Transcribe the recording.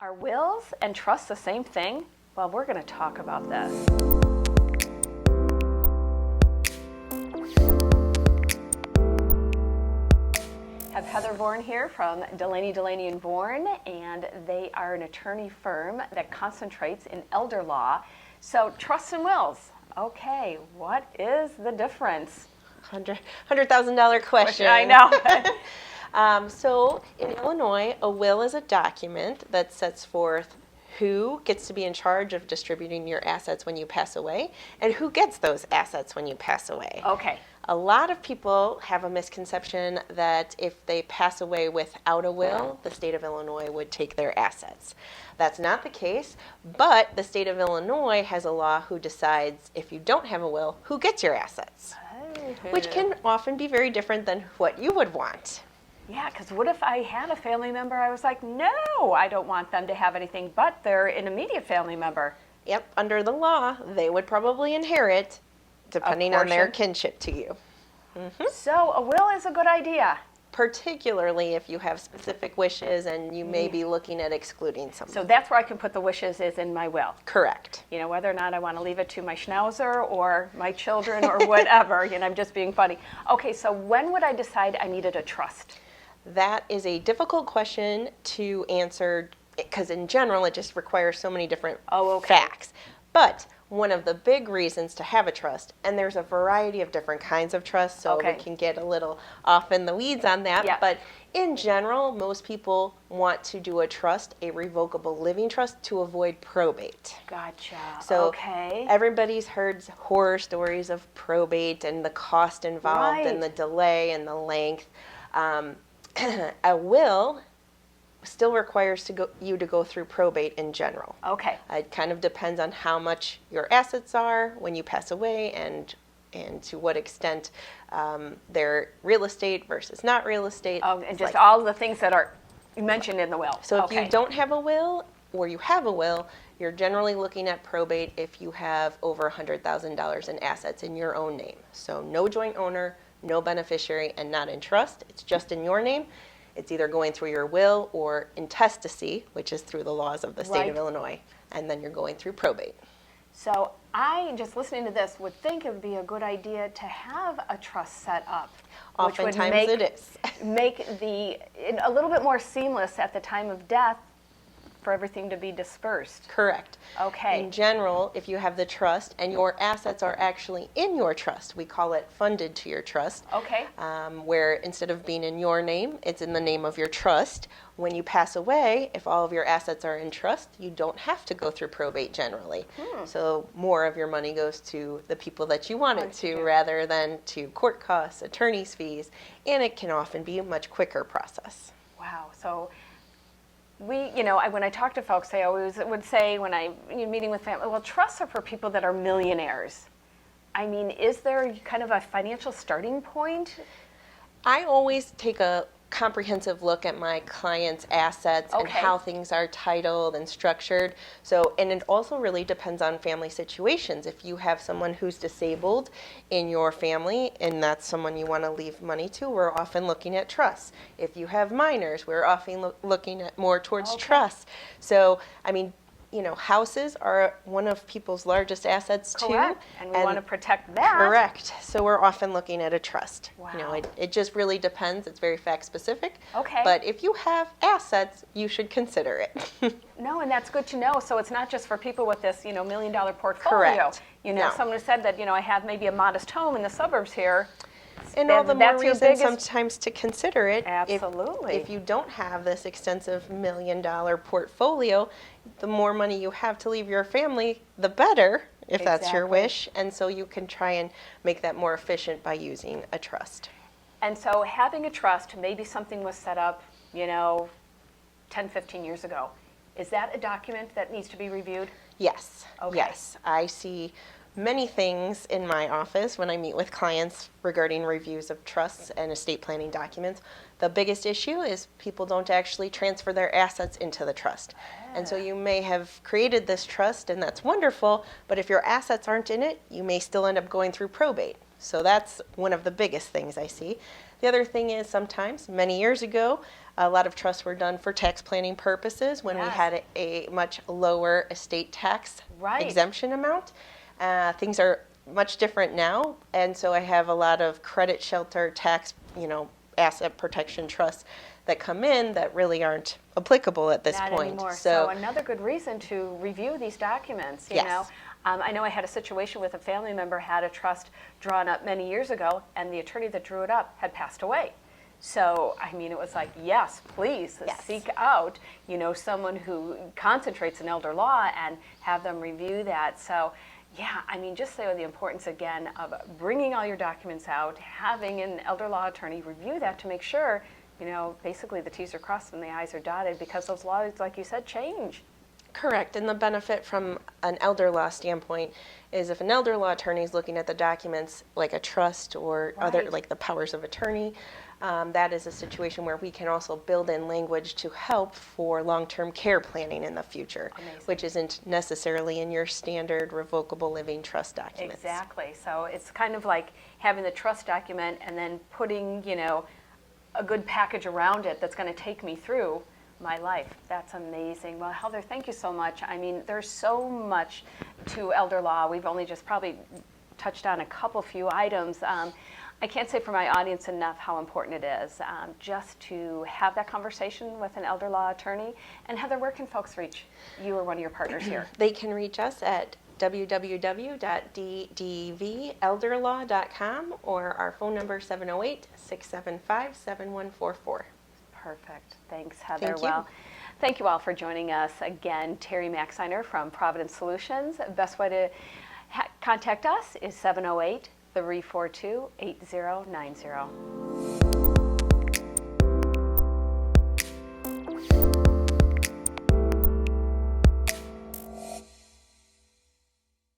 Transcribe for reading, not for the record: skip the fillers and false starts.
Are wills and trusts the same thing? Well, we're going to talk about this. Have Heather Bourne here from Delaney & Bourne, and they are an attorney firm that concentrates in elder law. So trusts and wills. Okay, what is the difference? $100,000 question. I know. So in Illinois, a will is a document that sets forth who gets to be in charge of distributing your assets when you pass away and who gets those assets when you pass away. Okay. A lot of people have a misconception that if they pass away without a will, the state of Illinois would take their assets. That's not the case, but the state of Illinois has a law who decides if you don't have a will, who gets your assets, which can often be very different than what you would want. Yeah, because what if I had a family member, I was like, no, I don't want them to have anything, but they're an immediate family member. Yep, under the law, they would probably inherit depending on their kinship to you. Mm-hmm. So a will is a good idea. Particularly if you have specific wishes and you may be looking at excluding someone. So that's where I can put the wishes is in my will. Correct. You know, whether or not I want to leave it to my schnauzer or my children or whatever, you know, I'm just being funny. Okay, so when would I decide I needed a trust? That is a difficult question to answer because in general it just requires so many different facts. But one of the big reasons to have a trust, and there's a variety of different kinds of trusts, so we can get a little off in the weeds on that, but in general, most people want to do a trust, a revocable living trust, to avoid probate. Gotcha. So everybody's heard horror stories of probate and the cost involved and the delay and the length. A will still requires you to go through probate in general. Okay. It kind of depends on how much your assets are when you pass away and to what extent they're real estate versus not real estate. Oh, and just all the things that are mentioned in the will. So if you don't have a will or you have a will, you're generally looking at probate if you have over $100,000 in assets in your own name. So no joint owner, no beneficiary, and not in trust. It's just in your name. It's either going through your will or intestacy, which is through the laws of the state of Illinois, and then you're going through probate. So I, just listening to this, would think it would be a good idea to have a trust set up. Oftentimes it is. Make a little bit more seamless at the time of death for everything to be dispersed. Correct. Okay. In general, if you have the trust and your assets are actually in your trust, we call it funded to your trust. Okay. Where instead of being in your name, it's in the name of your trust. When you pass away, if all of your assets are in trust, you don't have to go through probate generally. So more of your money goes to the people that you want it to rather than to court costs, attorney's fees, and it can often be a much quicker process. Wow. So when I talk to folks, I always would say when I'm meeting with family, well, trusts are for people that are millionaires. I mean, is there kind of a financial starting point? I always take a comprehensive look at my clients' assets and how things are titled and structured. So, and it also really depends on family situations. If you have someone who's disabled in your family and that's someone you want to leave money to, we're often looking at trusts. If you have minors, we're often looking at more towards trusts. So, I mean, houses are one of people's largest assets too. Correct. And we want to protect that. Correct. So we're often looking at a trust. Wow. It just really depends. It's very fact specific. Okay. But if you have assets, you should consider it. No, and that's good to know. So it's not just for people with this, $1 million portfolio. Correct. Someone who said that, I have maybe a modest home in the suburbs here. And all the more reason sometimes to consider it. Absolutely. If you don't have this extensive $1 million portfolio, the more money you have to leave your family, the better, if that's your wish. And so you can try and make that more efficient by using a trust. And so having a trust, maybe something was set up, 10, 15 years ago. Is that a document that needs to be reviewed? Yes. Okay. Yes. I see many things in my office when I meet with clients regarding reviews of trusts and estate planning documents. The biggest issue is people don't actually transfer their assets into the trust. And so you may have created this trust, and that's wonderful, but if your assets aren't in it, you may still end up going through probate. So that's one of the biggest things I see. The other thing is sometimes, many years ago, a lot of trusts were done for tax planning purposes when we had a much lower estate tax exemption amount. Things are much different now, and so I have a lot of credit shelter tax, asset protection trusts that come in that really aren't applicable at this point. Not anymore. So another good reason to review these documents, you know. I know I had a situation with a family member had a trust drawn up many years ago, and the attorney that drew it up had passed away. So, I mean, it was like, yes, please seek out, someone who concentrates in elder law and have them review that. So, yeah, I mean, just the importance, again, of bringing all your documents out, having an elder law attorney review that to make sure, basically the T's are crossed and the I's are dotted, because those laws, like you said, change. Correct, and the benefit from an elder law standpoint is if an elder law attorney is looking at the documents like a trust or other, like the powers of attorney, that is a situation where we can also build in language to help for long-term care planning in the future, which isn't necessarily in your standard revocable living trust documents. Exactly, so it's kind of like having the trust document and then putting, a good package around it that's going to take me through my life. That's amazing. Well, Heather, thank you so much. I mean, there's so much to elder law. We've only just probably touched on a few items. I can't say for my audience enough how important it is just to have that conversation with an elder law attorney. And Heather, where can folks reach you or one of your partners here? They can reach us at www.ddvelderlaw.com or our phone number 708-675-7144. Perfect. Thanks, Heather. Well, thank you all for joining us. Again, Terri Maxeiner from Providence Solutions. Best way to contact us is 708-342-8090.